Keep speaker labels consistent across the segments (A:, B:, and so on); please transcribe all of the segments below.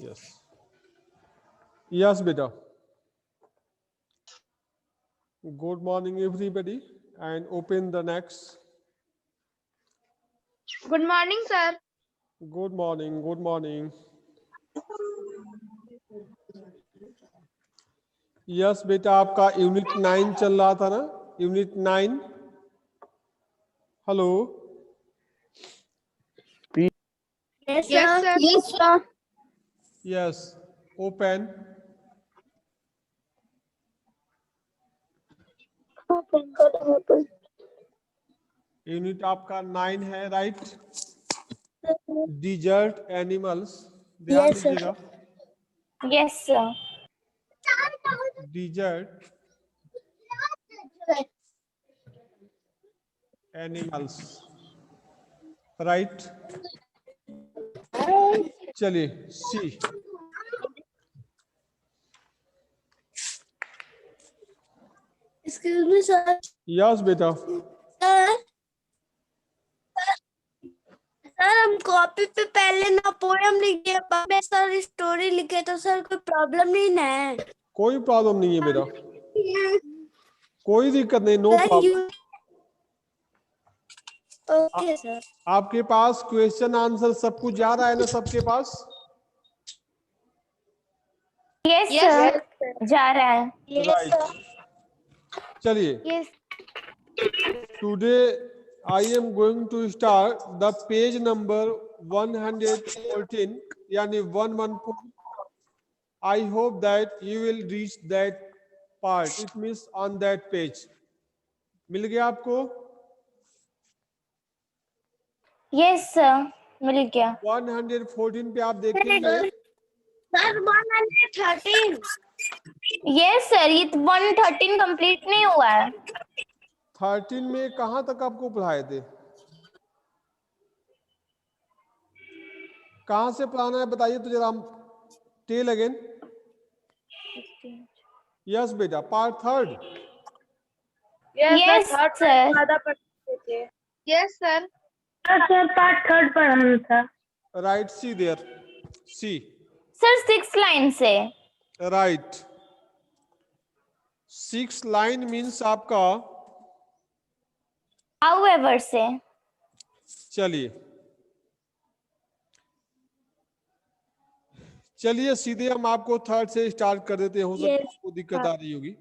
A: Yes. Yes, beta. Good morning, everybody, and open the next.
B: Good morning, sir.
A: Good morning. Good morning. Yes बेटा, आपका unit 9 चल रहा था ना? Unit 9. Hello.
B: Yes, sir.
C: Yes, sir.
A: Yes. Open. Unit आपका 9 है, right? Desert animals. ध्यान
C: Yes, sir.
A: दीजिएगा.
C: Yes, sir.
A: Desert animals, right? चलिए see.
C: Excuse me, sir.
A: Yes बेटा.
C: सर हम कॉपी पे पहले ना पोएम लिखे, बाद में सर स्टोरी लिखे, तो सर कोई प्रॉब्लम नहीं ना है?
A: कोई प्रॉब्लम नहीं है बेटा, कोई दिक्कत नहीं. No problem.
C: Okay sir.
A: आपके पास क्वेश्चन आंसर सब कुछ जा रहा है ना सबके पास?
C: यस सर, जा रहा है.
A: राइट. चलिए,
C: yes.
A: Today I am going to start the page number 114, यानी 114. I hope that you will reach that part. It means on that page. मिल गया आपको?
C: यस सर, मिल गया.
A: 114 पे आप देखेंगे.
C: सर 113. यस सर, ये 113 कंप्लीट नहीं हुआ है.
A: 13 में कहां तक आपको पढ़ाए थे? कहां से पढ़ाना है बताइए तो जरा. हम टेल अगेन. यस बेटा, part 3.
C: Yes sir.
B: Yes, sir.
C: Sir part 3 पढ़ाना था.
A: Right. See there. See.
C: Sir 6 line से.
A: राइट. 6 लाइन मीन्स आपका.
C: हाउएवर से.
A: चलिए सीधे हम आपको 3rd से स्टार्ट कर देते हैं. हो सकता है
C: Yes.
A: आपको दिक्कत आ रही होगी.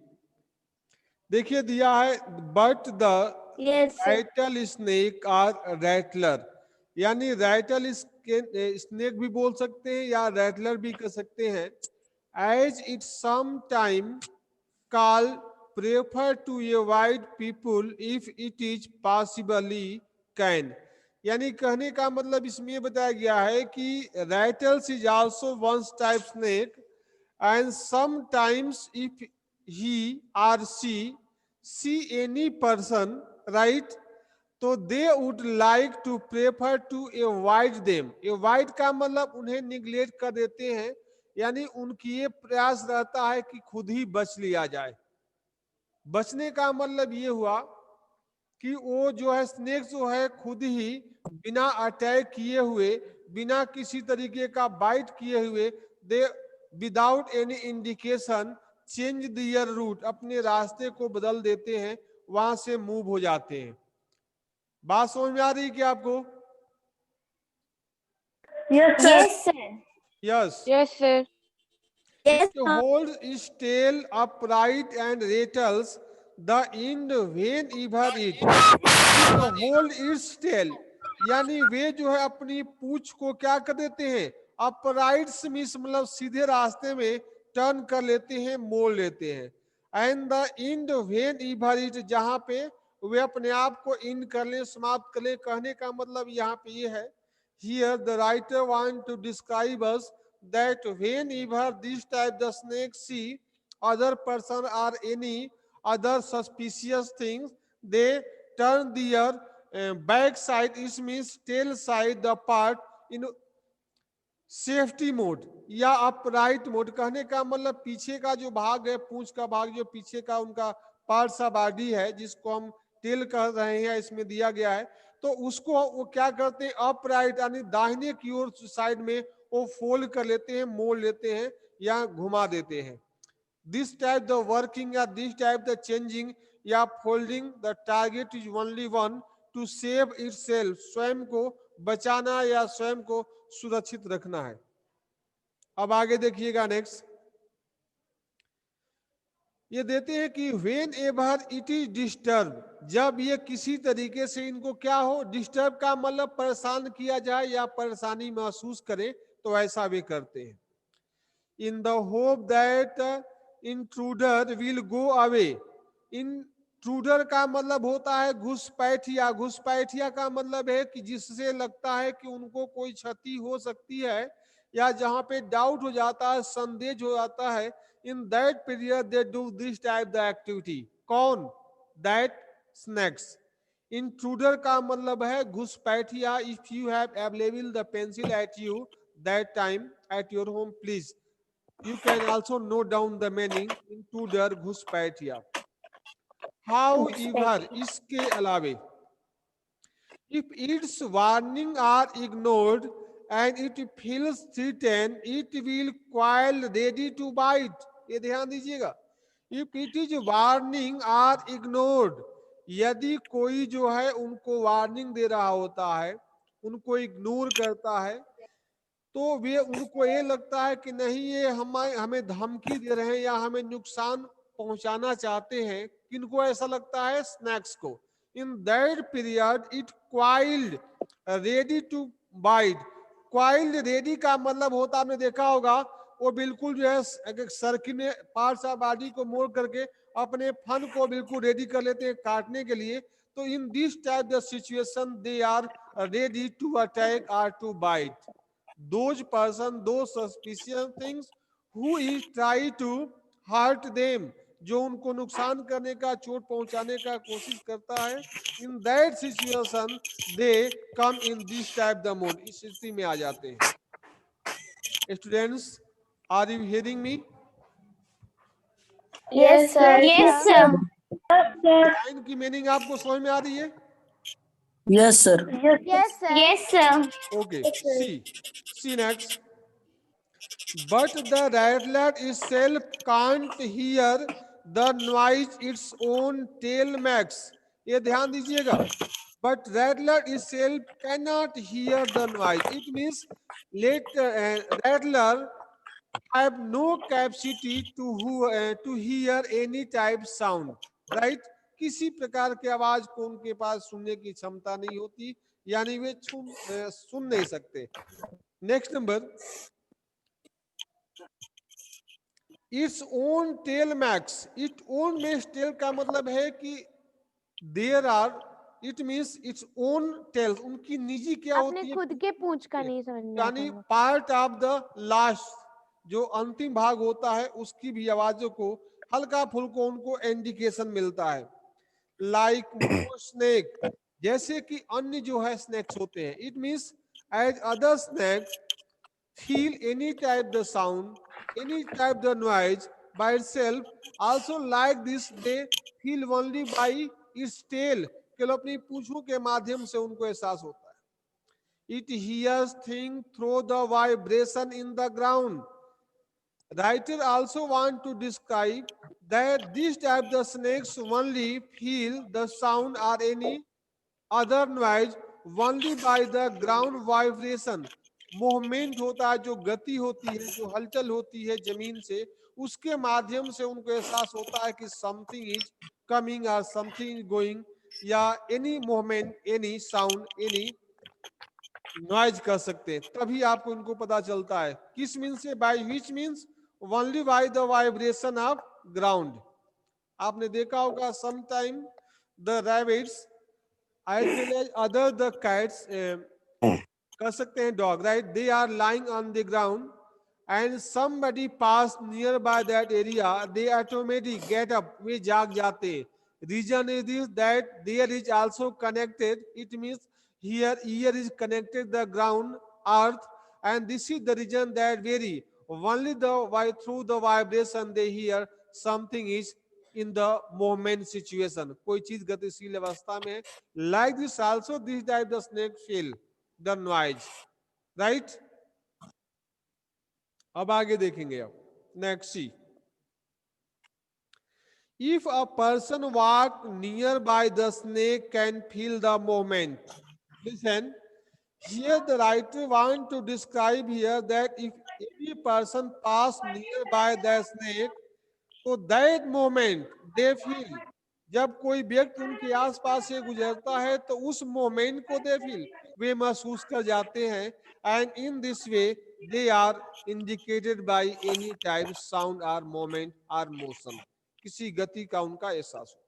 A: देखिए दिया है, but the
C: yes sir.
A: Rattle snake or rattler, यानी रैटल स्नेक भी बोल सकते हैं या रैटलर भी कर सकते हैं. As it some time call prefer to avoid people if it is possibly can. यानी कहने का मतलब इसमें ये बताया गया है कि rattles is also one type snake and sometimes if he or she see any person, right, तो they would like to prefer to avoid them. avoid का मतलब उन्हें निगलेक्ट कर देते हैं, यानी उनकी ये प्रयास रहता है कि खुद ही बच लिया जाए. बचने का मतलब ये हुआ कि वो जो है स्नेक जो है खुद ही बिना अटैक किए हुए, बिना किसी तरीके का बाइट किए हुए, दे विदाउट एनी इंडिकेशन चेंज दियर रूट, अपने रास्ते को बदल देते हैं, वहां से मूव हो जाते हैं. बात समझ में आ रही है क्या आपको?
C: Yes sir.
A: Yes.
B: Yes, sir.
C: Yes
A: It holds its tail upright and rattles the end whenever it hold its tail, यानी वे जो है अपनी पूंछ को क्या कर देते हैं? अपराइट मींस मतलब सीधे रास्ते में टर्न कर लेते हैं, मोड़ लेते हैं. And the end whenever it, जहां पे वे अपने आप को इंड कर ले, समाप्त कर ले. कहने का मतलब यहाँ पे ये है, here the writer want to describe us that whenever this type the snake see other person or any other suspicious things, they turn their back side, it means tail side, the part in safety mode या upright mode. कहने का मतलब पीछे का जो भाग है, पूंछ का भाग, जो पीछे का उनका पार्ट्स ऑफ बॉडी है, जिसको हम टेल कह रहे हैं, इसमें दिया गया है, तो उसको वो क्या करते हैं? अपराइट यानी दाहिने की ओर साइड में वो फोल्ड कर लेते हैं, मोड़ लेते हैं या घुमा देते हैं। दिस टाइप द वर्किंग या दिस टाइप द चेंजिंग या folding, the target is only one, to save itself, स्वयं को बचाना या स्वयं को सुरक्षित रखना है। अब आगे देखिएगा नेक्स्ट, ये देते हैं कि when ever it is disturb, जब ये किसी तरीके से इनको क्या हो, डिस्टर्ब का मतलब परेशान किया जाए या परेशानी महसूस करें, तो ऐसा वे करते हैं। In the hope that intruder will go away, intruder का मतलब होता है घुसपैठिया, घुसपैठिया का मतलब है कि जिससे लगता है कि उनको कोई क्षति हो सकती है या जहां पे डाउट हो जाता है, संदेह हो जाता है, in that period they do this type the activity. कौन? that snakes. intruder का मतलब है घुसपैठिया। if you have available the pencil at you that time at your home, please you can also note down the meaning intruder, घुसपैठिया। however इसके अलावे if its warning are ignored and it feels threatened, it will coil ready to bite. ये ध्यान दीजिएगा, if it is warning are ignored, यदि कोई जो है उनको वार्निंग दे रहा होता है, उनको इग्नोर करता है, तो वे उनको ये लगता है कि नहीं ये हमें धमकी दे रहे हैं या हमें नुकसान पहुंचाना चाहते हैं। किनको ऐसा लगता है? स्नैक्स को। In that period it coiled ready to bite. Coiled ready का मतलब होता, आपने देखा होगा, वो बिल्कुल जो है सर्किल पार्ट्स ऑफ बॉडी को मोड़ करके अपने फन को बिल्कुल रेडी कर लेते हैं काटने के लिए। तो in this type the situation they are ready to attack और to bite. those person, those suspicious things who is try to hurt them, जो उनको नुकसान करने का, चोट पहुंचाने का कोशिश करता है, in that situation they come in this type the mode, इस स्थिति में आ जाते हैं। Students, are you hearing me?
C: Yes, sir.
B: Yes, sir.
A: Line की मीनिंग आपको समझ में आ रही है?
D: Yes, sir.
C: Yes, sir.
B: Yes, sir.
A: Okay, see next. But the rattler itself can't hear the noise its own tail makes. ये ध्यान दीजिएगा, but rattler itself cannot hear the noise. It means rattler have no capacity to hear any type sound, right? किसी प्रकार के आवाज को उनके पास सुनने की क्षमता नहीं होती, यानी वे सुन नहीं सकते। Next number, its own tail max. It own में टेल का मतलब है कि there are, it means its own tail, उनकी निजी क्या होती है,
E: खुद के पूंछ का नहीं समझ में आता
A: यानी
E: है।
A: पार्ट ऑफ द लास्ट, जो अंतिम भाग होता है, उसकी भी आवाजों को हल्का फुल्का उनको इंडिकेशन मिलता है। लाइक स्नेक, जैसे कि अन्य जो है स्नेक्स होते हैं। It means as other snakes feel any type the sound, any type the noise by itself, also like this they feel only by its tail, केवल अपनी पूंछों के माध्यम से उनको एहसास होता है। It hears things through the vibration in the ground. Writer also want to describe that this type the snakes only feel the sound or any other noise only by the ground vibration. Movement होता है, जो गति होती है, जो हलचल होती है जमीन से, उसके माध्यम से उनको एहसास होता है कि समथिंग इज कमिंग और समथिंग इज गोइंग, या any movement, any sound, any noise कर सकते हैं, तभी आपको इनको पता चलता है। किस मीन्स से? By which means? Only by the vibration of ground. आपने देखा होगा sometime the rabbits as well as other the cats, कर सकते हैं dog, right, they are lying on the ground and somebody pass near by that area, they automatic get up, वे जाग जाते हैं। Reason is this that there is also connected, it means here ear is connected the ground earth, and this is the reason that vary only through the vibration they hear something is in the movement situation, कोई चीज गतिशील अवस्था में। like this also this type the snake feel the noise, right? अब आगे देखेंगे। अब next see, if a person walk nearby the snake can feel the movement. Listen, here the writer want to describe here that if any person pass nearby the snake, तो that moment they feel, जब कोई व्यक्ति उनके आसपास से गुजरता है तो उस मोमेंट को दे फील, वे महसूस कर जाते हैं। And in this way they are indicated by any type sound or moment or motion, किसी गति का उनका एहसास हो।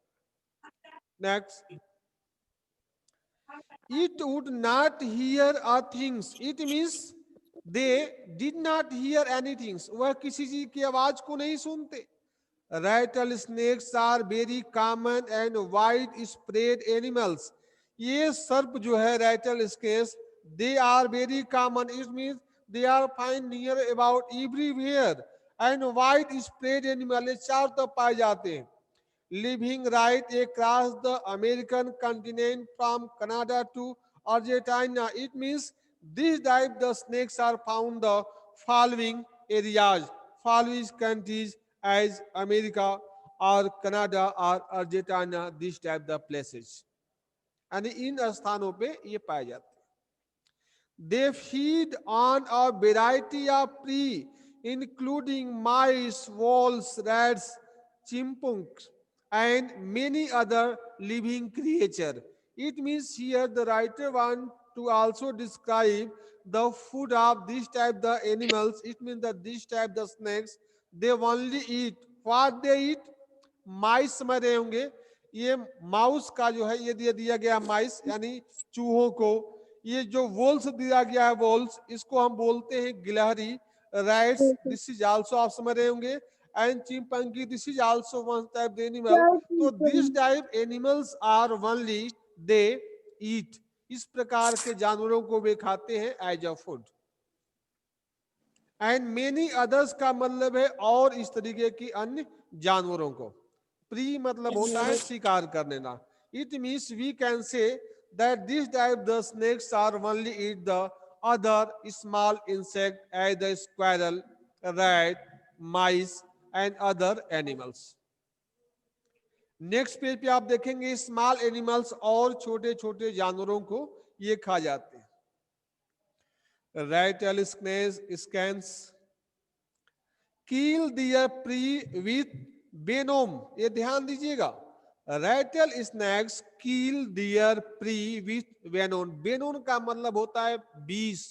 A: Next, it would not hear a things, it means they did not hear anything, वह किसी चीज की आवाज को नहीं सुनते। rattlesnakes are very common and widespread animals, ये सर्प जो है rattlesnakes, they are very common, it means they are found near about everywhere and widespread animal, ये चारों तरफ पाए जाते हैं। living right across the American continent from Canada to Argentina, it means this type the snakes are found the following areas, following countries as America or Canada or Argentina, this type the places, and इन स्थानों पे ये पाए जाते हैं। They feed on a variety of prey including mice, voles, rats, chipmunks, and many other living creatures. It means here the writer want to also describe the food of this type the animals. It means that this type the snakes, they only eat what they eat. माइस समझ रहे होंगे, ये mouse का जो है ये दिया गया माइस यानी चूहों को, ये जो वोल्स दिया गया है वोल्स, इसको हम बोलते हैं गिलहरी। राइट्स, दिस इज आल्सो आप समझ रहे होंगे, and chimpanzee, this is also one type animal. तो this type animals are only they eat, इस प्रकार के जानवरों को वे खाते हैं as a food. And many others का मतलब है और इस तरीके की अन्य जानवरों को। प्री मतलब होता है शिकार करने ना। It means we can say that this type the snakes are only eat the other small insect as the squirrel, rat, mice and other animals. Next page पे आप देखेंगे स्मॉल एनिमल्स और छोटे छोटे जानवरों को ये खा जाते हैं। rattlesnakes kill their prey with venom, ये ध्यान दीजिएगा। rattlesnakes kill their prey with venom, venom का मतलब होता है विष,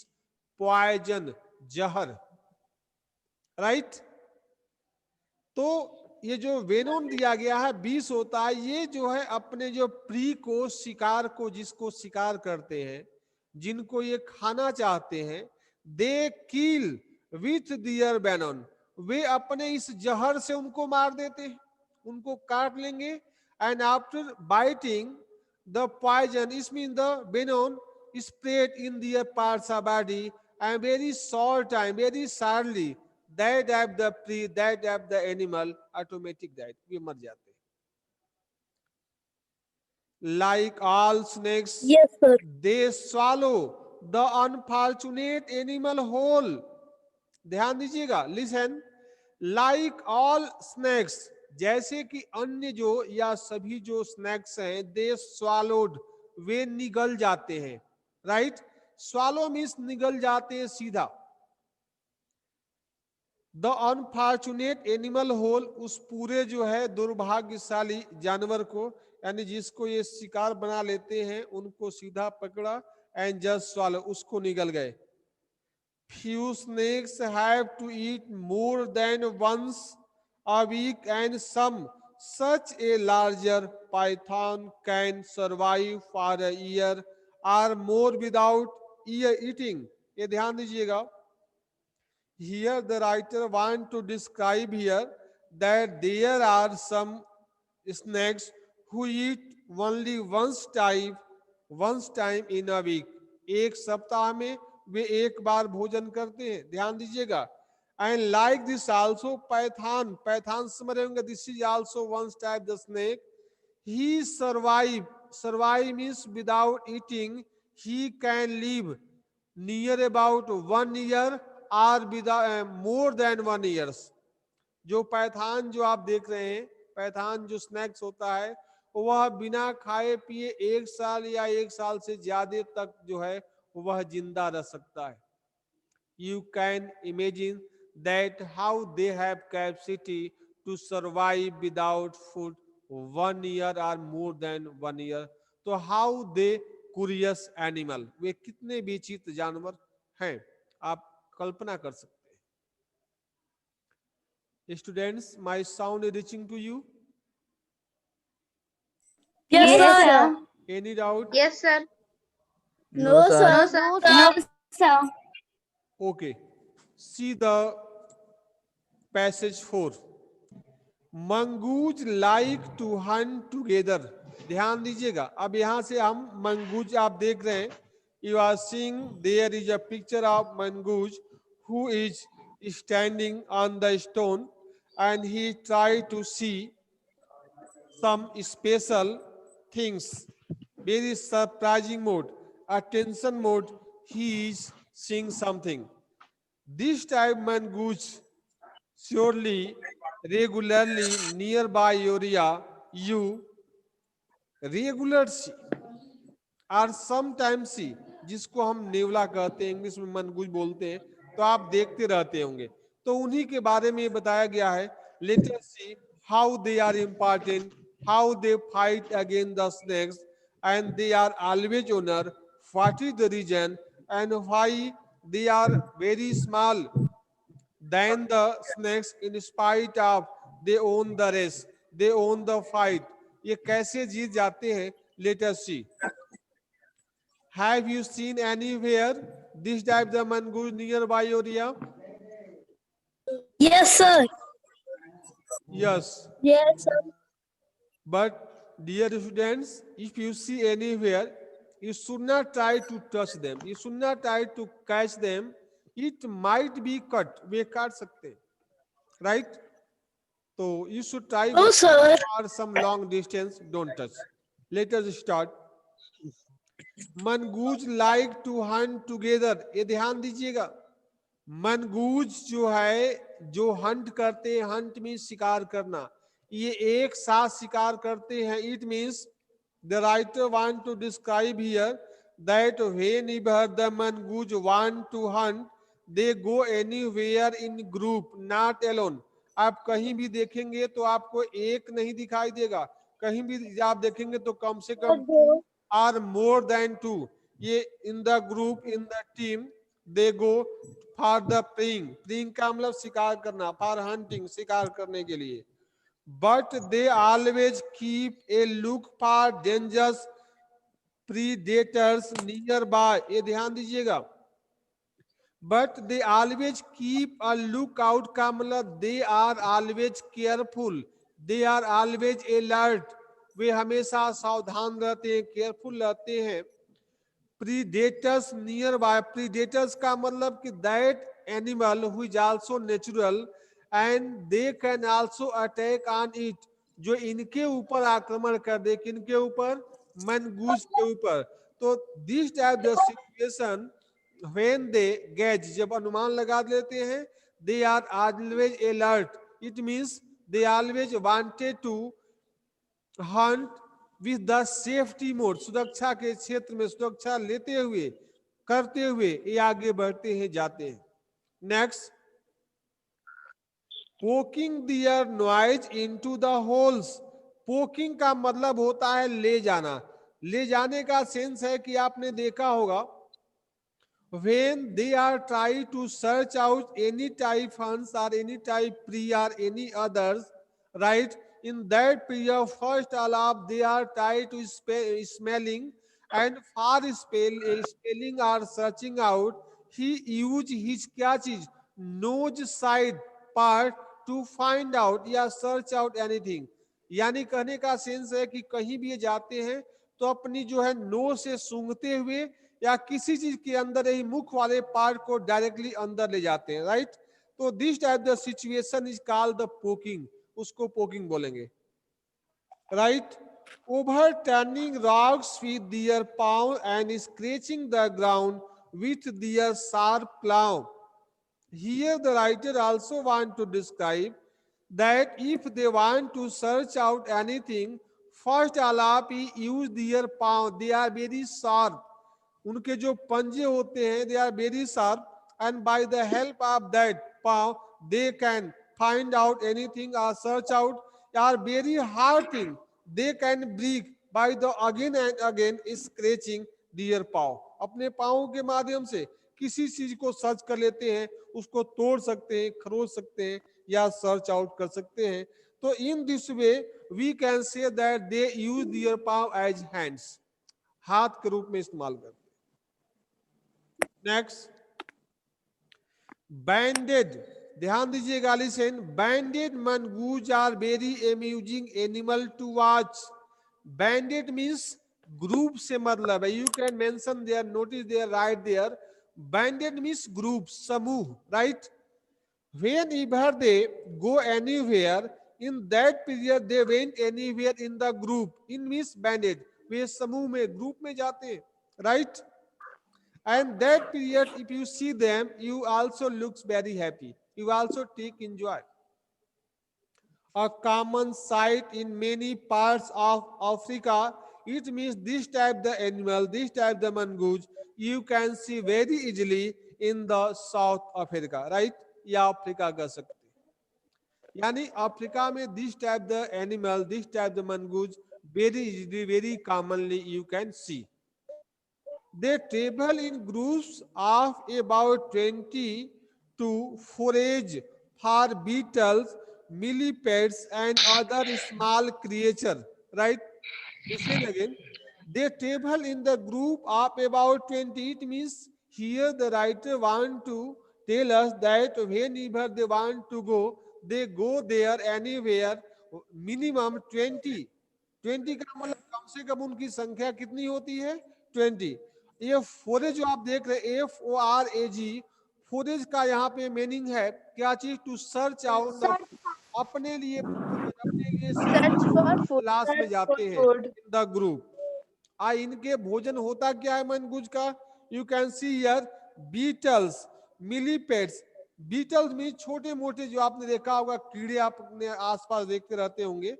A: पॉइजन, जहर, राइट। तो ये जो वेनोम दिया गया है विष होता है, ये जो है अपने जो प्री को, शिकार को, जिसको शिकार करते हैं, जिनको ये खाना चाहते हैं, दे किल विथ दियर वेनम, वे अपने इस जहर से उनको मार देते हैं, उनको काट लेंगे। And after biting the poison, is mean the venom spread in their parts of body and very short time, very shortly that have the prey, that have the animal automatic died, वे मर जाते हैं। like all snakes,
C: Yes, sir.
A: they swallow the unfortunate animal whole, ध्यान दीजिएगा। listen, like all snakes, जैसे कि अन्य जो या सभी जो स्नैक्स हैं, they swallowed, वे निगल जाते हैं, राइट। swallow means निगल जाते हैं सीधा। द अनफॉर्चुनेट एनिमल होल, उस पूरे जो है दुर्भाग्यशाली जानवर को, यानी जिसको ये शिकार बना लेते हैं, उनको सीधा पकड़ा एंड जस्ट स्वालो, उसको निगल गए। Few snakes have to eat more than once a week and some such a larger python can survive for a year or more without eating, ये ध्यान दीजिएगा। Here the writer want to describe here that there are some snakes who eat only once time in a week, एक सप्ताह में वे एक बार भोजन करते हैं, ध्यान दीजिएगा। And like this also python समझ रहे होंगे, this is also one type the snake, he survive means without eating, he can live near about 1 year or more than 1 years. जो पैथान जो आप देख रहे हैं, पैथान जो स्नैक्स होता है, वह बिना खाए पिए 1 साल या 1 साल से ज्यादा तक जो है वह जिंदा रह सकता है। You can imagine that how they have capacity to survive without food 1 year or more than 1 year. तो how they curious animal, वे कितने विचित्र जानवर हैं, आप कल्पना कर सकते हैं। Students, my sound is reaching to you?
C: Yes,
E: Yes,
C: sir.
E: sir.
A: Any doubt?
B: Yes, sir.
C: No, sir.
B: No, sir.
C: No, sir.
A: Okay. See the passage 4. Mongoose like to hunt together. ध्यान दीजिएगा, अब यहां से हम मंगूज आप देख रहे हैं, you are seeing there is a picture of mongoose who is standing on the stone and he try to see some special things, very surprising mode, attention mode, he is seeing something. This type mongoose surely regularly nearby area you regular see or sometimes see, जिसको हम नेवला कहते हैं, English में मनगूज बोलते हैं, तो आप देखते रहते होंगे। तो उन्हीं के बारे में बताया गया है। Let us see how they are important, how they fight against the snakes, and they are always honor, what is the reason, and why they are very small than the snakes in spite of they own the race, they own the fight. ये कैसे जीत जाते हैं? Let us see. Have you seen anywhere this type the mongoose nearby your area?
C: Yes, sir.
A: Yes.
C: Yes, sir.
A: But dear students, if you see anywhere, you should not try to touch them. You should not try to catch them. It might be cut. वे काट सकते हैं, right? So you should try
C: No, sir.
A: for some long distance. Don't touch. Let us start. Mongoose like to hunt together. ये ध्यान दीजिएगा, मनगूज जो है, जो Hunt करते हैं, हंट में शिकार करना, ये एक साथ शिकार करते हैं। It means the writer want to describe here that whenever the mongoose want to hunt they go anywhere in group, not alone. आप कहीं भी देखेंगे तो आपको एक नहीं दिखाई देगा, कहीं भी आप देखेंगे तो कम से कम are more than 2, ये in the group, in the team, they go for the preying का मतलब शिकार करना, for hunting शिकार करने के लिए। but they always keep a look for dangerous predators nearby, ये ध्यान दीजिएगा। but they always keep a lookout का मतलब they are always careful, they are always alert, वे हमेशा सावधान रहते हैं, केयरफुल रहते हैं। प्रीडेटर्स नियर बाय, प्रीडेटर्स का मतलब कि that animal who is also natural and they can also attack on it, जो इनके ऊपर आक्रमण कर दे। किनके ऊपर? मनगूज के ऊपर। तो this type the situation when they gaze, जब अनुमान लगा लेते हैं, they are always alert, it means they always wanted to hunt with the safety mode, सुरक्षा के क्षेत्र में सुरक्षा लेते हुए, करते हुए ये आगे बढ़ते हैं, जाते हैं। Next, poking their noise into the holes. Poking का मतलब होता है ले जाना। ले जाने का सेंस है कि आपने देखा होगा when they are trying to search out any type hunts or any type prey or any others, right? In that period, first alarm they are trying to smelling, and for spelling or searching out, he use his क्या चीज, nose side part to find out या search out anything। यानी कहने का sense है कि कहीं भी जाते हैं तो अपनी जो है नोज से सूंघते हुए या किसी चीज के अंदर ही मुख वाले पार्ट को डायरेक्टली अंदर ले जाते हैं, राइट? तो this type the situation is called the poking, उसको पोकिंग बोलेंगे, right? Over turning rocks with their pav and scratching the ground with their sharp clove. Here the writer also want to describe that if they want to search out anything, first alapi use their paw. They are very sharp. उनके जो पंजे होते हैं, they are very sharp, and by the help of that paw, they can find out anything or search out or very hard thing. They can break by the again and again scratching their paw. अपने पाँव के माध्यम से किसी चीज को search कर लेते हैं, उसको तोड़ सकते हैं, खरोच सकते हैं या सर्च आउट कर सकते हैं. तो in this way we can say that they use their paw as hands. हाथ के रूप में इस्तेमाल करते हैं. Next, banded. ध्यान दीजिएगा, listen. Banded mongoose are very amusing animal to watch. Banded means group से मतलब है. You can mention there, notice there, right there. Banded means group, समूह, right? Whenever they go anywhere, in that period they went anywhere in the group. In means banded. वे समूह में, group में जाते हैं, right? And that period, if you see them, you also looks very happy. You also take enjoy. A common sight in many parts of Africa. It means this type the animal, this type the mongoose, you can see very easily in the South Africa, right? या Africa कह सकते हैं. यानी Africa में this type the animal, this type the mongoose, very easily, very commonly you can see. They travel in groups of about 20 to forage for beetles, millipedes, and other small creatures, right? Listen again. They travel in the group of about 20. It means here the writer want to tell us that whenever they want to go, they go there anywhere. Minimum 20. 20 का मतलब कम से कम उनकी संख्या कितनी होती है? 20. ये forage जो आप देख रहे हैं, FORAG, फोरेज का यहाँ पे मीनिंग है क्या चीज? टू सर्च आउट, अपने लिए
B: Search for food.
A: क्लास में जाते हैं इन द ग्रुप. इनके भोजन होता क्या है मनगुज का? You can see here beetles, millipedes. Beetles में छोटे मोटे जो आपने देखा होगा कीड़े, आप अपने आसपास देखते रहते होंगे.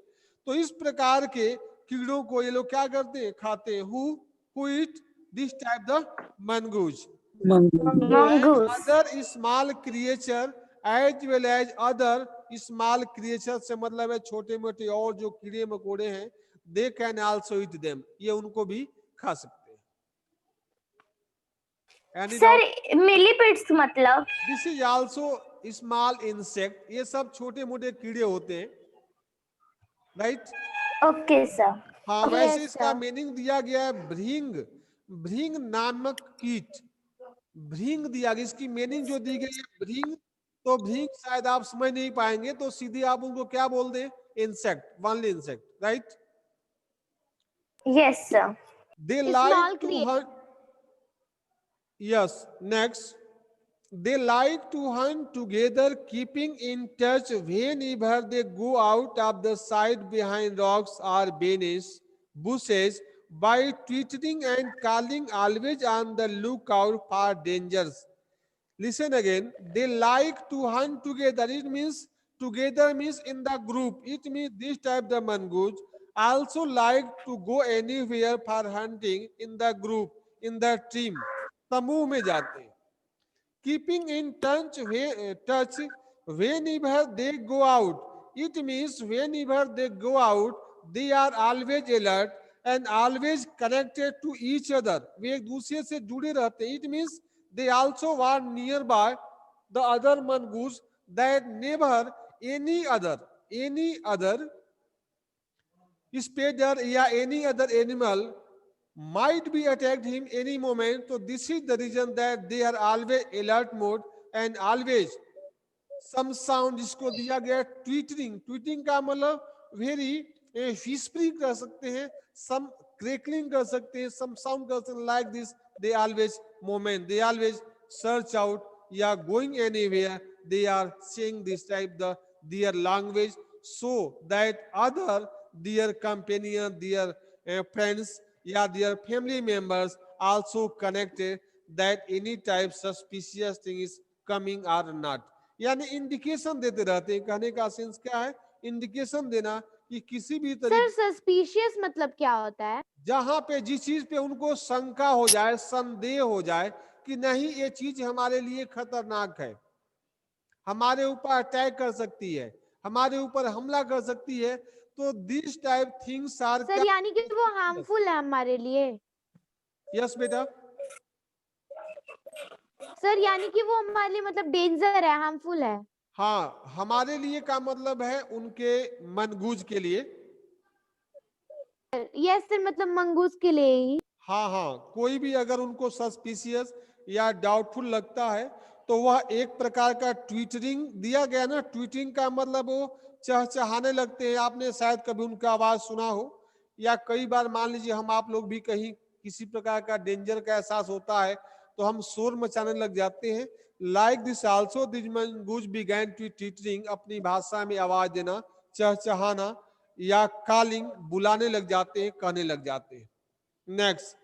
A: तो इस प्रकार के कीड़ों को ये लोग क्या करते हैं? खाते हैं. Who eat this type the mongoose.
C: Mongoose.
A: Other small creature as well as other small creature से मतलब है छोटे मोटे और जो कीड़े मकोड़े हैं. They can also eat them. ये उनको भी खा सकते हैं.
C: सर मिलीपेड्स मतलब?
A: This is also small insect. ये सब छोटे मोटे कीड़े होते हैं, right?
C: Okay sir.
A: हाँ, वैसे इसका मीनिंग दिया गया है भृंग. भृंग नामक कीट, भृंग दिया गया. इसकी मीनिंग जो दी गई है भृंग, तो भृंग शायद आप समझ नहीं पाएंगे, तो सीधे आप उनको क्या बोल दें? Insect, only insect, right?
C: Yes, sir.
A: They like to hunt. Yes, next. They like to hunt together, keeping in touch whenever they go out of the sight behind rocks or bushes, by twittering and calling, always on the lookout for dangers. Listen again. They like to hunt together. It means together means in the group. It means this type the mongoose also like to go anywhere for hunting in the group, in the team. समूह में जाते हैं. Keeping in touch whenever they go out. It means whenever they go out, they are always alert and always connected to each other. वे एक दूसरे से जुड़े रहते हैं. It means they also were nearby the other mongoose, that never any other spider या any other animal might be attacked him any moment. So this is the reason that they are always alert mode and always some sound जिसको दिया गया tweeting. Tweeting का मतलब very whispering कर सकते हैं, some crackling कर सकते हैं, some sound कर सकते हैं. Like this they always moment, they always search out या going anywhere, they are saying this type their language, so that other their companion, their friends, yeah, their family members also connected, that any type suspicious thing is coming or not, यानी indication देते रहते हैं। कहने का sense क्या है? Indication देना कि किसी भी
E: सर
A: तरीके,
E: सस्पिशियस मतलब क्या होता है?
A: जहां पे जिस चीज पे उनको शंका हो जाए, संदेह हो जाए कि नहीं ये चीज हमारे लिए खतरनाक है, हमारे ऊपर अटैक कर सकती है, हमारे ऊपर हमला कर सकती है, तो this type things are
E: sir यानी कि वो हार्मफुल है हमारे लिए?
A: यस बेटा,
E: सर यानी कि वो हमारे लिए मतलब डेंजर है, हार्मफुल है?
A: हाँ हमारे लिए का मतलब है उनके मनगूज के लिए।
E: यस सर, मतलब मंगूस के लिए ही।
A: हाँ हाँ, कोई भी अगर उनको सस्पिशियस या डाउटफुल लगता है तो वह एक प्रकार का ट्वीटरिंग दिया गया ना, ट्वीटरिंग का मतलब वो चहचहाने लगते हैं। आपने शायद कभी उनका आवाज सुना हो, या कई बार मान लीजिए हम आप लोग भी कहीं किसी प्रकार का डेंजर का एहसास होता है तो हम शोर मचाने लग जाते हैं। Like this also this mongoose began to twittering, अपनी भाषा में आवाज देना, चहचहाना या कॉलिंग, बुलाने लग जाते हैं, कहने लग जाते हैं। Next,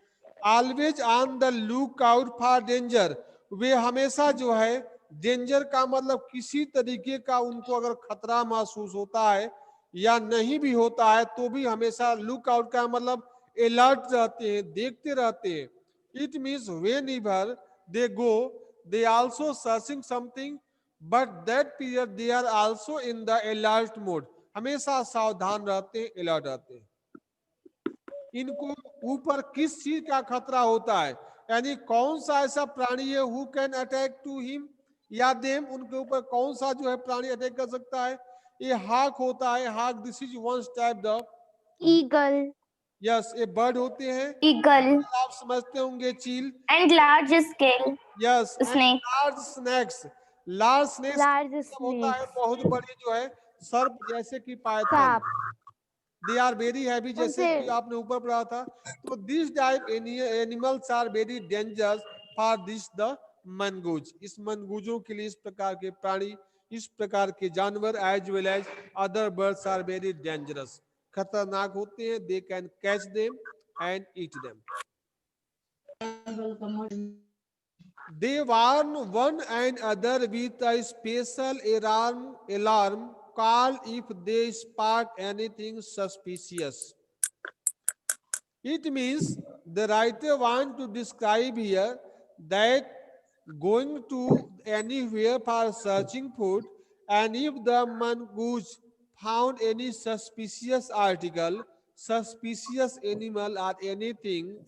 A: always on the look out for danger, वे हमेशा जो है, डेंजर का मतलब किसी तरीके का उनको अगर खतरा महसूस होता है या नहीं भी होता है तो भी हमेशा लुक आउट का मतलब अलर्ट रहते हैं, देखते रहते हैं। It means whenever they go they also searching something, but that period they are also in the alert mode, हमेशा सावधान रहते हैं, अलर्ट रहते हैं। इनको ऊपर किस चीज का खतरा होता है, यानी कौन सा ऐसा प्राणी है who can attack to him या देम, उनके ऊपर कौन सा जो है प्राणी अटैक कर सकता है? ये हाक होता है। हाक this is one type the,
E: eagle.
A: Yes ये बर्ड होते हैं।
C: eagle
A: आप समझते होंगे चील,
C: and large scale
A: yes and
C: snake.
A: Large snacks. Large snacks
E: large
A: मतलब होता है
E: स्नेक्स।
A: बहुत बड़ी जो है सर्प, जैसे कि पायथन,
E: सांप।
A: दे आर वेरी हैवी, जैसे
E: उनसे
A: कि आपने ऊपर पढ़ा था। तो this type animals are very dangerous for this the mongoose, इस मनगूजों के लिए इस प्रकार के प्राणी, इस प्रकार के जानवर as well as other birds are very dangerous, खतरनाक होते हैं। They can catch them and eat them. They warn one another with a special alarm call if they spot anything suspicious. It means the writer want to describe here that going to anywhere for searching food, and if the mongoose found any suspicious article, suspicious animal or anything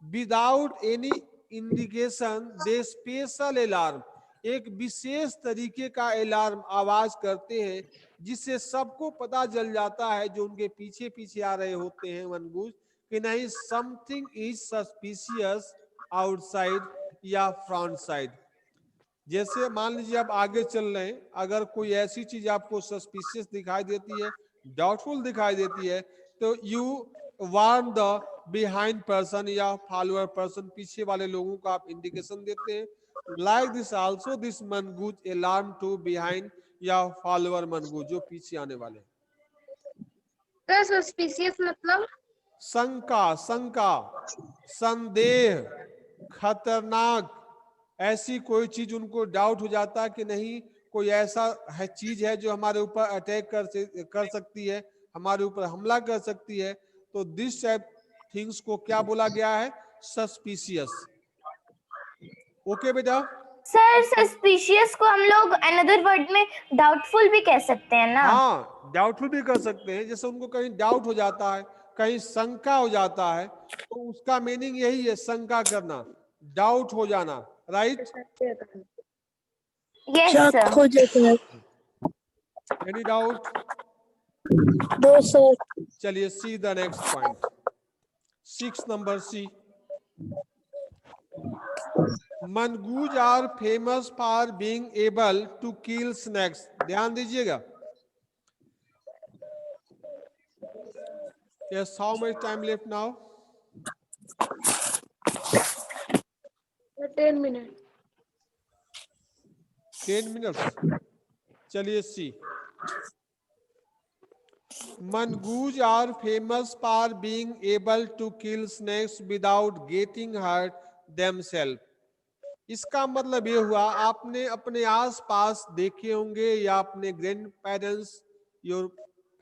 A: without any indication they special alarm, एक विशेष तरीके का alarm आवाज करते हैं जिससे सबको पता चल जाता है जो उनके पीछे पीछे आ रहे होते हैं मनगूज, कि नहीं समथिंग इज सस्पिशियस आउटसाइड या फ्रंट साइड। जैसे मान लीजिए आप आगे चल रहे हैं, अगर कोई ऐसी चीज आपको सस्पिशियस दिखाई देती है, डाउटफुल दिखाई देती है, तो you warn the behind person या फॉलोअर पर्सन, पीछे वाले लोगों को आप इंडिकेशन देते हैं। Like this also this mongoose alarm to behind या फॉलोअर मनगूज, जो पीछे आने वाले।
B: सस्पिशियस मतलब
A: शंका, शंका, संदेह, खतरनाक, ऐसी कोई चीज उनको डाउट हो जाता है कि नहीं कोई ऐसा है चीज है जो हमारे ऊपर अटैक कर सकती है, हमारे ऊपर हमला कर सकती है, तो दिस टाइप थिंग्स को क्या बोला गया है? सस्पिशियस। ओके बेटा,
C: सर सस्पिशियस को हम लोग अनदर वर्ड में डाउटफुल भी कह सकते हैं ना?
A: हाँ डाउटफुल भी कर सकते हैं। जैसे उनको कहीं डाउट हो जाता है, कहीं शंका हो जाता है, तो उसका मीनिंग यही है, शंका करना, डाउट हो जाना, राइट?
C: यस
D: शक
C: सर.
D: हो जाता है।
A: Any doubt?
D: दो सर।
A: चलिए see the next point, 6 number C. Mongoose are famous for being able to kill snakes. ध्यान दीजिएगा। Yes, how much time left now?
B: 10 minute.
A: 10 minutes. चलिए see, mongoose are famous for being able to kill snakes without getting hurt themselves. इसका मतलब ये हुआ आपने अपने आसपास देखे होंगे या अपने grand parents, your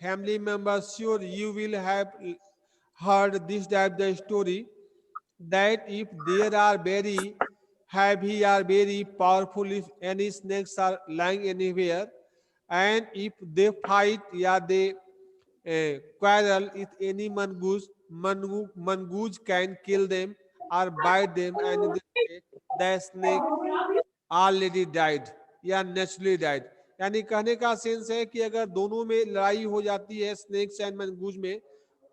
A: family members, sure you will have heard this type the story that if there are very heavy or very powerful, if any snakes are lying anywhere, and if they fight, yeah, they quarrel with any mongoose, mongoose can kill them or bite them, and in this way the snake already died या naturally died. यानी कहने का sense है कि अगर दोनों में लड़ाई हो जाती है स्नेक्स एंड मनगूज में,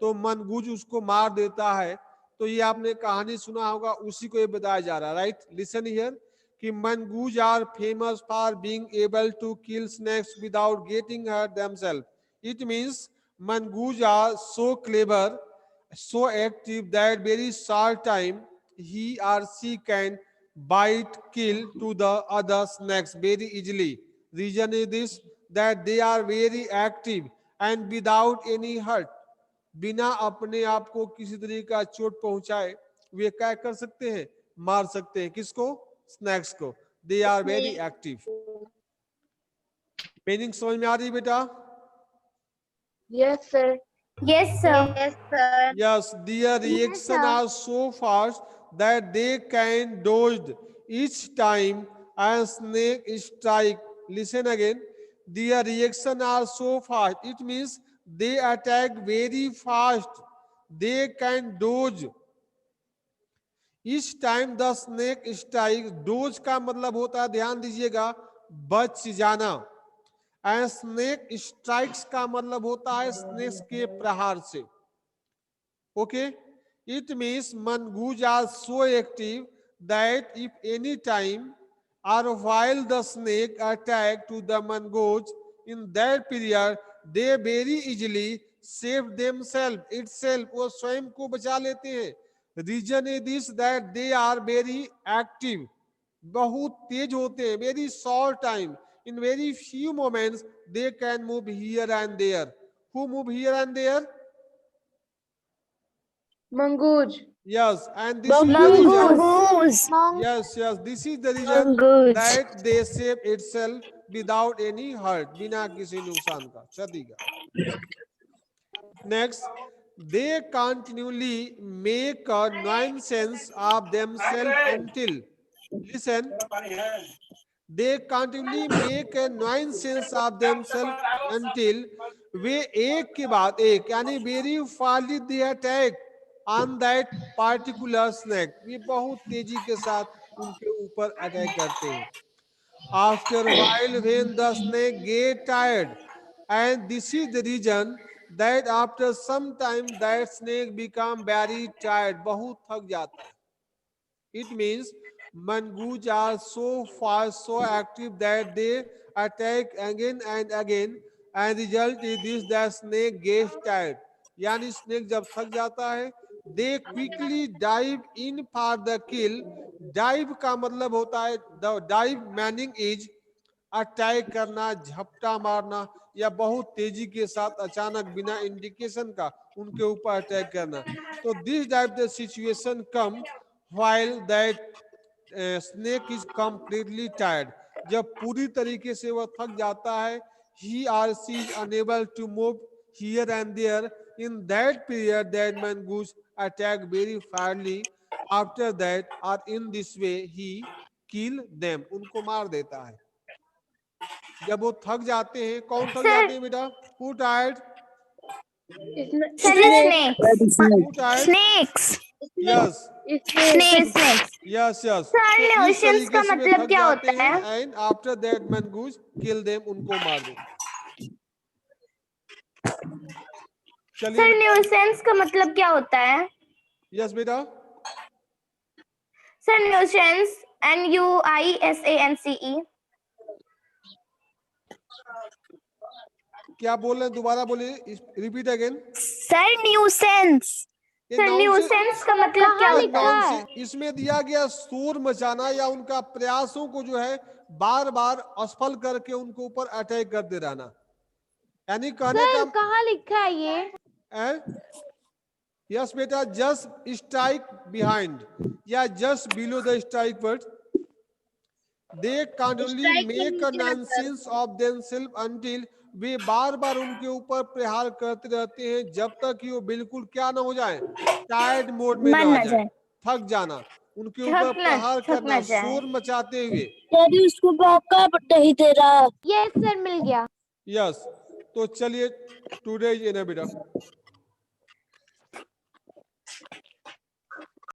A: तो मनगूज उसको मार देता है। तो ये आपने कहानी सुना होगा, उसी को ये बताया जा रहा है, राइट। लिसन हियर कि mongoose are famous for being able to kill snakes without getting hurt themself. It means mongoose are so clever, so active that very short time he or she can bite, kill to the other snakes very easily. Reason is this, that they are very active and without any hurt. बिना अपने आप को किसी तरीके का चोट पहुंचाए वे क्या कर सकते हैं, मार सकते हैं। किसको? स्नैक्स को। They are very active. Meaning समझ में आ रही बेटा?
B: Yes, sir.
C: Yes, sir.
B: Yes, sir.
A: Yes, their reaction are so fast that they can dodge each time a snake strike. Listen again. Their reaction are so fast. It means they attack very fast. They can dodge. Each time the snake strikes, dodge का मतलब होता है, ध्यान दीजिएगा, बच जाना। And snake strikes का मतलब होता है स्नेक्स के प्रहार से। Okay, it means mongoose are so active that if any time और while the snake attack to the mongoose in that period they very easily save themself itself, वो स्वयं को बचा लेते हैं। Reason is this that they are very active, बहुत तेज होते हैं। Very short time, in very few moments they can move here and there. Who move here and there?
B: Mangooj.
A: Yes, and this is the reason.
C: Mongoose.
A: Yes, this is the reason
C: Mongoose.
A: that they save itself without any hurt, बिना किसी नुकसान का, क्षति का। Next, they continually make a nonsense of themselves until, listen, they continually make a nonsense of themselves until वे एक के बाद एक, यानी very fastly they attack on that particular snake, वे बहुत तेजी के साथ उनके ऊपर अटैक करते हैं। After a while when the snake get tired, and this is the reason that after some time that snake become very tired, बहुत थक जाता है। It means mangoos are so fast, so active that they attack again and again, and result is this that snake gets tired. यानी snake जब थक जाता है, they quickly dive in for the kill. Dive का मतलब होता है, the dive meaning is attack करना, झपटा मारना, या बहुत तेजी के साथ अचानक बिना इंडिकेशन का उनके ऊपर अटैक करना। तो this type the situation come while that snake is completely tired, जब पूरी तरीके से वह थक जाता है, he or she is unable to move here and there, in that period that mongoose attack very fastly, after that or in this way he kill them, उनको मार देता है। जब वो थक जाते हैं, कौन थक जाते हैं बेटा? Who tired?
C: Snakes.
A: Who tired?
C: Snakes.
A: Yes.
C: Snakes.
A: Yes.
C: Sir,
A: तो इस
C: notions
A: तरीके
C: का
A: से वे
C: मतलब
A: थक
C: क्या
A: जाते
C: होता
A: हैं,
C: है?
A: and after that mongoose kill them, उनको मार देते हैं।
C: सर,
A: चलिए,
C: न्यूसेंस का मतलब क्या होता है?
A: यस बेटा,
C: सर, न्यूसेंस NUISANCE।
A: क्या बोल रहे हैं? दोबारा बोलिए, repeat again.
C: Sir, nuisance. Sir, nuisance का मतलब क्या होता है?
A: इसमें दिया गया शोर मचाना या उनका प्रयासों को जो है बार बार असफल करके उनको ऊपर अटैक कर दे रहना, यानी कहने का
E: कहाँ लिखा है ये?
A: यस बेटा, जस्ट स्ट्राइक बिहाइंड या just below the strike word, they kindly
C: Strike
A: make
C: के
A: अ
C: नीचे ना
A: नॉनसेंस ऑफ देमसेल्फ अंटिल, वे बार बार उनके ऊपर प्रहार करते रहते हैं जब तक कि वो बिल्कुल क्या ना हो जाए, टायर्ड मोड में
C: मन
A: ना
C: ना
A: जाए, थक जाना, उनके ऊपर
C: थक
A: प्रहार
C: ना
A: करना,
C: जाए।
A: शोर मचाते हुए।
D: डैडी उसको भागा नहीं दे रहा।
E: यस सर, मिल गया।
A: यस, तो चलिए टुडे इज एनफ बेटा।